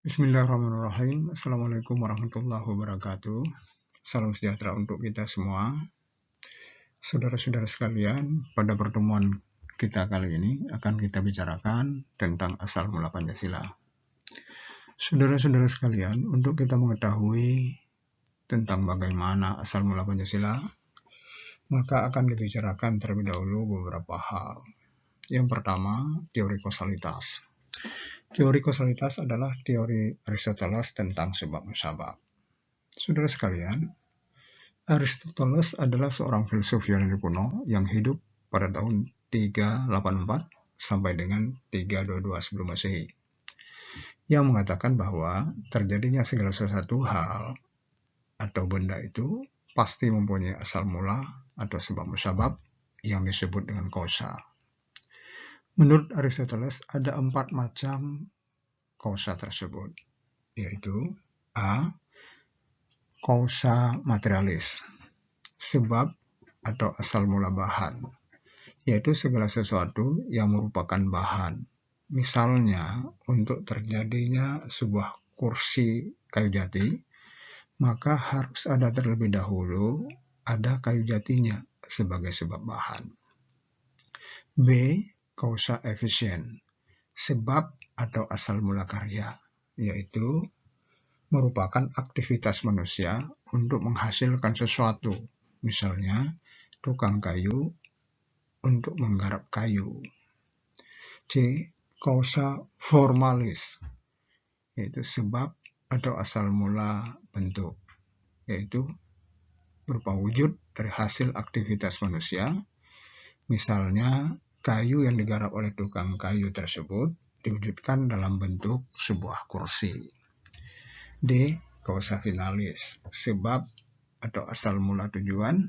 Bismillahirrahmanirrahim. Assalamualaikum warahmatullahi wabarakatuh. Salam sejahtera untuk kita semua. Saudara-saudara sekalian, pada pertemuan kita kali ini akan kita bicarakan tentang asal mula Pancasila. Saudara-saudara sekalian, untuk kita mengetahui tentang bagaimana asal mula Pancasila, maka akan dibicarakan terlebih dahulu beberapa hal. Yang pertama, teori kausalitas. Teori kausalitas adalah teori Aristoteles tentang sebab musabab. Saudara sekalian, Aristoteles adalah seorang filsuf Yunani kuno yang hidup pada tahun 384 sampai dengan 322 sebelum Masehi, yang mengatakan bahwa terjadinya segala sesuatu hal atau benda itu pasti mempunyai asal mula atau sebab musabab yang disebut dengan kausa. Menurut Aristoteles ada 4 macam kausa tersebut, yaitu A. Kausa materialis, sebab atau asal mula bahan, yaitu segala sesuatu yang merupakan bahan. Misalnya, untuk terjadinya sebuah kursi kayu jati, maka harus ada terlebih dahulu ada kayu jatinya sebagai sebab bahan. B. Kausa efisien, sebab atau asal mula karya, yaitu merupakan aktivitas manusia untuk menghasilkan sesuatu, misalnya tukang kayu untuk menggarap kayu. C. Kausa formalis, yaitu sebab atau asal mula bentuk, yaitu berupa wujud dari hasil aktivitas manusia, misalnya kayu yang digarap oleh tukang kayu tersebut diwujudkan dalam bentuk sebuah kursi. D. Kausa finalis, sebab atau asal mula tujuan,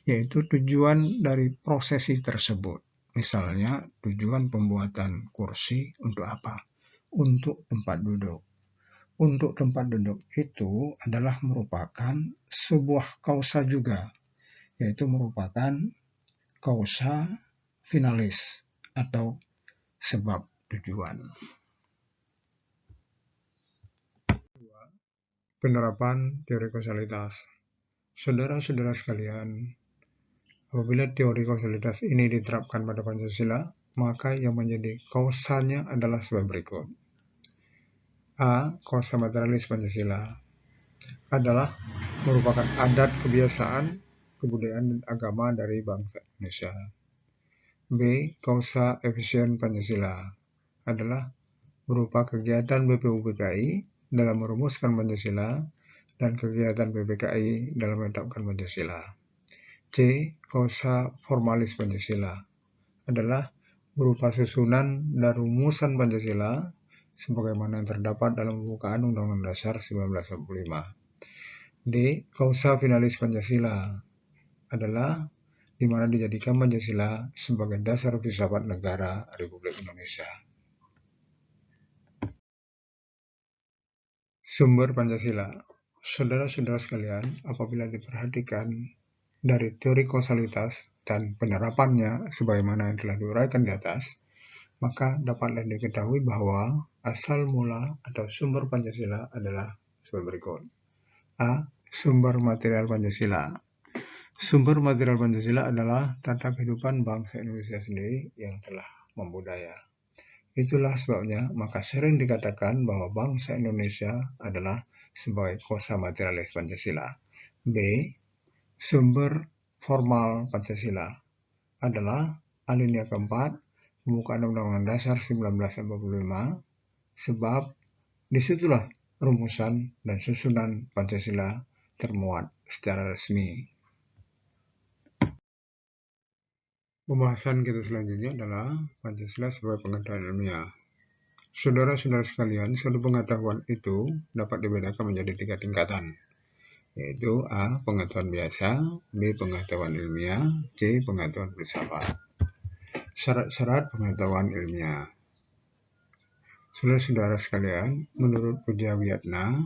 yaitu tujuan dari prosesi tersebut. Misalnya tujuan pembuatan kursi untuk apa? Untuk tempat duduk. Untuk tempat duduk itu adalah merupakan sebuah kausa juga, yaitu merupakan kausa finalis atau sebab tujuan. Penerapan teori kausalitas. Saudara-saudara sekalian, apabila teori kausalitas ini diterapkan pada Pancasila, maka yang menjadi kausanya adalah sebagai berikut. A. Kausa materialis Pancasila adalah merupakan adat, kebiasaan, kebudayaan, dan agama dari bangsa Indonesia. B. Kausa efisien Pancasila adalah berupa kegiatan BPUPKI dalam merumuskan Pancasila dan kegiatan PPKI dalam menetapkan Pancasila. C. Kausa formalis Pancasila adalah berupa susunan dan rumusan Pancasila sebagaimana yang terdapat dalam pembukaan Undang-Undang Dasar 1945. D. Kausa finalis Pancasila adalah di mana dijadikan Pancasila sebagai dasar filsafat negara Republik Indonesia. Sumber Pancasila. Saudara-saudara sekalian, apabila diperhatikan dari teori kausalitas dan penerapannya sebagaimana yang telah diuraikan di atas, maka dapatlah diketahui bahwa asal mula atau sumber Pancasila adalah sebagai berikut. A. Sumber material Pancasila. Sumber material Pancasila adalah tata kehidupan bangsa Indonesia sendiri yang telah membudaya. Itulah sebabnya maka sering dikatakan bahwa bangsa Indonesia adalah sebagai kausa materialis Pancasila. B. Sumber formal Pancasila adalah alinea keempat pembukaan Undang-Undang Dasar 1945, sebab disitulah rumusan dan susunan Pancasila termuat secara resmi. Pembahasan kita selanjutnya adalah Pancasila sebagai pengetahuan ilmiah. Saudara-saudara sekalian, suatu pengetahuan itu dapat dibedakan menjadi 3 tingkatan, yaitu A. Pengetahuan biasa, B. Pengetahuan ilmiah, C. Pengetahuan filsafat. Syarat-syarat pengetahuan ilmiah. Saudara-saudara sekalian, menurut Wijayawiyatna,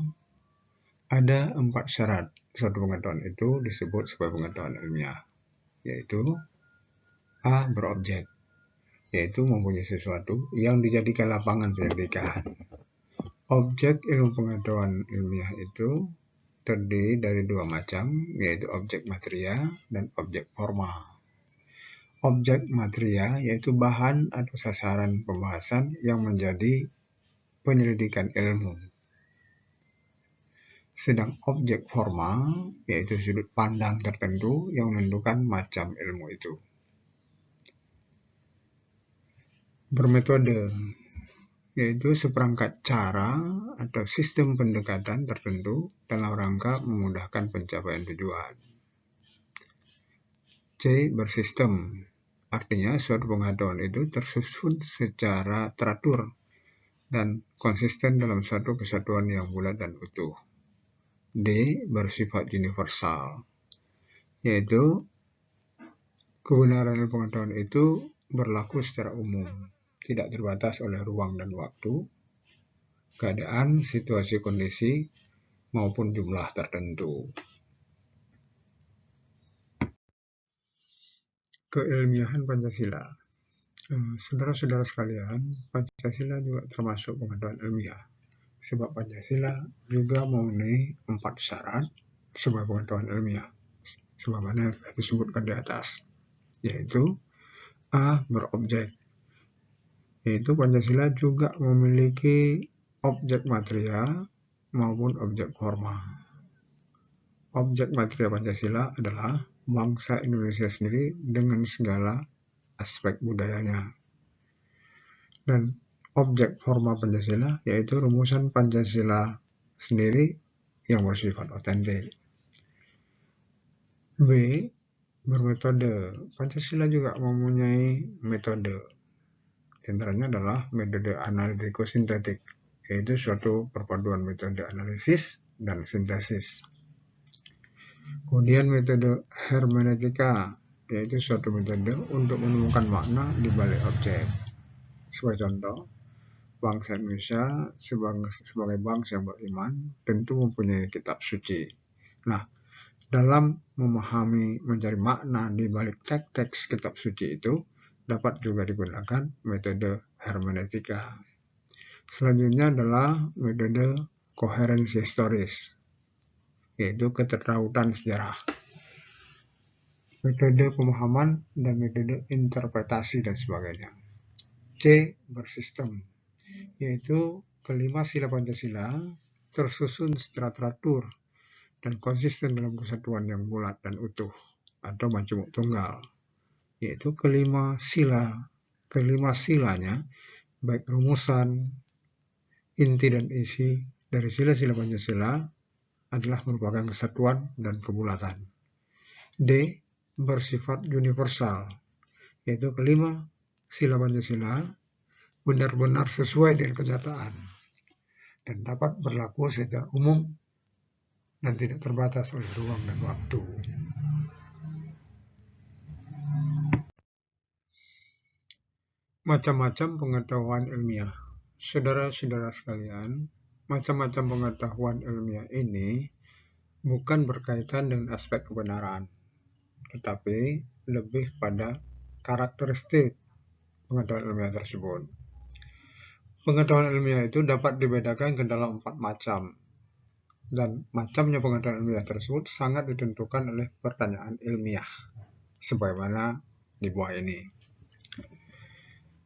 ada 4 syarat suatu pengetahuan itu disebut sebagai pengetahuan ilmiah, yaitu A. Berobjek, yaitu mempunyai sesuatu yang dijadikan lapangan penyelidikan. Objek ilmu pengetahuan ilmiah itu terdiri dari dua macam, yaitu objek materia dan objek formal. Objek materia yaitu bahan atau sasaran pembahasan yang menjadi penyelidikan ilmu. Sedang objek formal yaitu sudut pandang tertentu yang menentukan macam ilmu itu. Bermetode yaitu seperangkat cara atau sistem pendekatan tertentu dalam rangka memudahkan pencapaian tujuan. C. Bersistem, artinya suatu pengetahuan itu tersusun secara teratur dan konsisten dalam satu kesatuan yang bulat dan utuh. D. Bersifat universal, yaitu kebenaran pengetahuan itu berlaku secara umum, tidak terbatas oleh ruang dan waktu, keadaan, situasi, kondisi, maupun jumlah tertentu. Keilmiahan Pancasila. Saudara-saudara sekalian, Pancasila juga termasuk pengetahuan ilmiah, sebab Pancasila juga memenuhi 4 syarat sebagai pengetahuan ilmiah, sebagaimana disebutkan di atas, yaitu A. Berobjek, yaitu Pancasila juga memiliki objek materia maupun objek formal. Objek materia Pancasila adalah bangsa Indonesia sendiri dengan segala aspek budayanya. Dan objek formal Pancasila yaitu rumusan Pancasila sendiri yang bersifat otentik. B. Bermetode. Pancasila juga mempunyai metode. Di antaranya adalah metode analitiko-sintetik, yaitu suatu perpaduan metode analisis dan sintesis. Kemudian metode hermeneutika, yaitu suatu metode untuk menemukan makna di balik objek. Sebagai contoh, bangsa Indonesia sebagai bangsa yang beriman tentu mempunyai kitab suci. Nah, dalam memahami mencari makna di balik teks-teks kitab suci itu dapat juga digunakan metode hermeneutika. Selanjutnya adalah metode koherensi historis, yaitu keterkaitan sejarah, metode pemahaman dan metode interpretasi dan sebagainya. C. Bersistem, yaitu kelima sila Pancasila tersusun secara teratur dan konsisten dalam kesatuan yang bulat dan utuh atau majemuk tunggal, yaitu kelima silanya baik rumusan, inti dan isi dari sila-sila Pancasila adalah merupakan kesatuan dan kebulatan. D. Bersifat universal, yaitu kelima sila Pancasila benar-benar sesuai dengan kenyataan dan dapat berlaku secara umum dan tidak terbatas oleh ruang dan waktu. Macam-macam pengetahuan ilmiah. Saudara-saudara sekalian, macam-macam pengetahuan ilmiah ini bukan berkaitan dengan aspek kebenaran, tetapi lebih pada karakteristik pengetahuan ilmiah tersebut. Pengetahuan ilmiah itu dapat dibedakan ke dalam 4 macam, dan macamnya pengetahuan ilmiah tersebut sangat ditentukan oleh pertanyaan ilmiah, sebagaimana di bawah ini.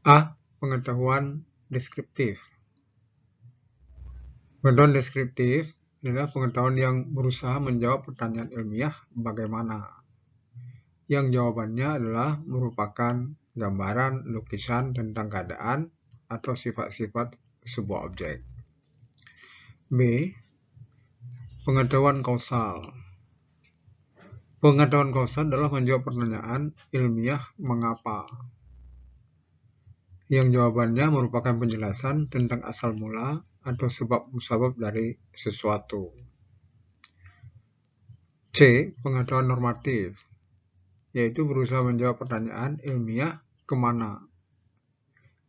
A. Pengetahuan deskriptif. Pengetahuan deskriptif adalah pengetahuan yang berusaha menjawab pertanyaan ilmiah bagaimana, yang jawabannya adalah merupakan gambaran, lukisan tentang keadaan atau sifat-sifat sebuah objek. B. Pengetahuan kausal. Pengetahuan kausal adalah menjawab pertanyaan ilmiah mengapa, yang jawabannya merupakan penjelasan tentang asal mula atau sebab-musabab dari sesuatu. C. Pengetahuan normatif, yaitu berusaha menjawab pertanyaan ilmiah kemana,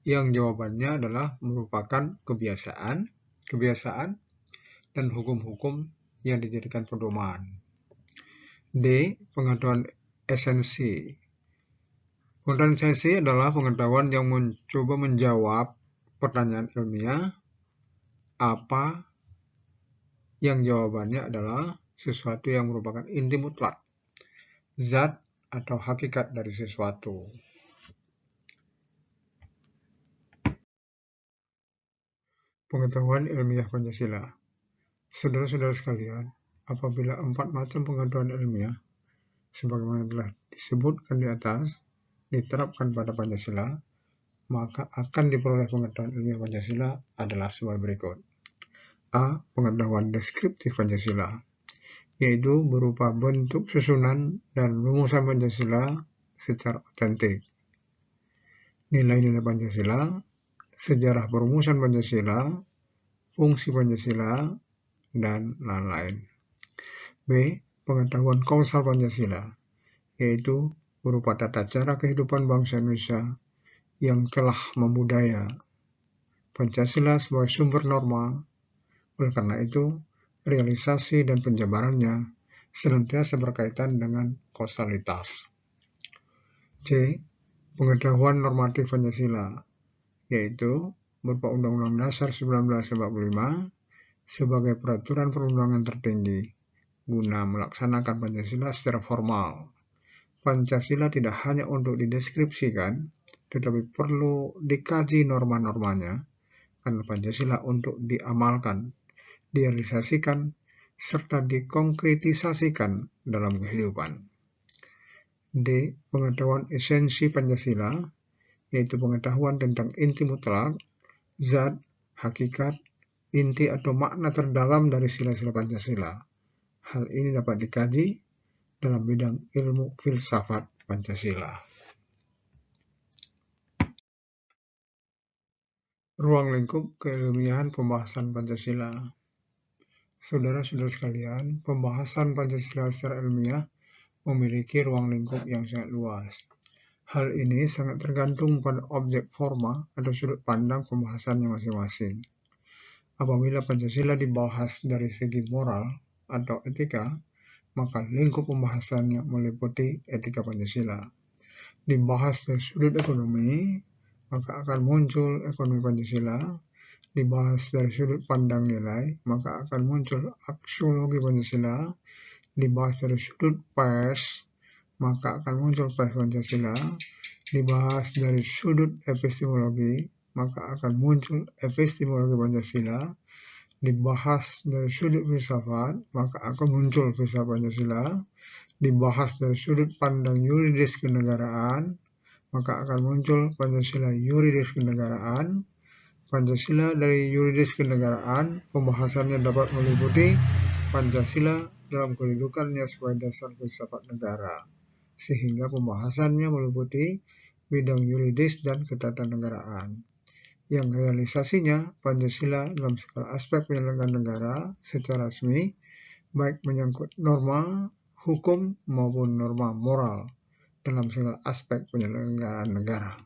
yang jawabannya adalah merupakan kebiasaan dan hukum-hukum yang dijadikan pedoman. D. Pengetahuan esensi. Pengetahuan esensi adalah pengetahuan yang mencoba menjawab pertanyaan ilmiah apa yang jawabannya adalah sesuatu yang merupakan inti mutlak, zat atau hakikat dari sesuatu. Pengetahuan ilmiah Pancasila. Saudara-saudara sekalian, apabila 4 macam pengetahuan ilmiah, sebagaimana telah disebutkan di atas, diterapkan pada Pancasila, maka akan diperoleh pengetahuan ilmiah Pancasila adalah sebagai berikut. A. Pengetahuan deskriptif Pancasila, yaitu berupa bentuk susunan dan rumusan Pancasila secara otentik. Nilai-nilai Pancasila, sejarah perumusan Pancasila, fungsi Pancasila, dan lain-lain. B. Pengetahuan kausal Pancasila, yaitu berupa tata cara kehidupan bangsa Indonesia yang telah membudaya Pancasila sebagai sumber norma. Oleh karena itu, realisasi dan penjabarannya senantiasa berkaitan dengan kausalitas. C. Pengetahuan normatif Pancasila, yaitu berupa Undang-Undang Dasar 1945 sebagai peraturan perundangan tertinggi guna melaksanakan Pancasila secara formal. Pancasila tidak hanya untuk dideskripsikan, tetapi perlu dikaji norma-normanya, karena Pancasila untuk diamalkan, direalisasikan, serta dikonkretisasikan dalam kehidupan. D. Pengetahuan esensi Pancasila, yaitu pengetahuan tentang inti mutlak, zat, hakikat, inti atau makna terdalam dari sila-sila Pancasila. Hal ini dapat dikaji dalam bidang ilmu filsafat Pancasila. Ruang lingkup keilmiahan pembahasan Pancasila. Saudara-saudara sekalian, pembahasan Pancasila secara ilmiah memiliki ruang lingkup yang sangat luas. Hal ini sangat tergantung pada objek forma atau sudut pandang pembahasannya masing-masing. Apabila Pancasila dibahas dari segi moral atau etika, maka lingkup pembahasannya meliputi etika Pancasila. Dibahas dari sudut ekonomi, maka akan muncul ekonomi Pancasila. Dibahas dari sudut pandang nilai, maka akan muncul aksiologi Pancasila. Dibahas dari sudut pers, maka akan muncul pers Pancasila. Dibahas dari sudut epistemologi, maka akan muncul epistemologi Pancasila. Dibahas dari sudut filsafat, maka akan muncul filsafat Pancasila. Dibahas dari sudut pandang yuridis kenegaraan, maka akan muncul Pancasila yuridis kenegaraan. Pancasila dari yuridis kenegaraan, pembahasannya dapat meliputi Pancasila dalam kedudukannya sebagai dasar filsafat negara, sehingga pembahasannya meliputi bidang yuridis dan ketatanegaraan, yang realisasinya Pancasila dalam segala aspek penyelenggaraan negara secara resmi, baik menyangkut norma hukum maupun norma moral dalam segala aspek penyelenggaraan negara.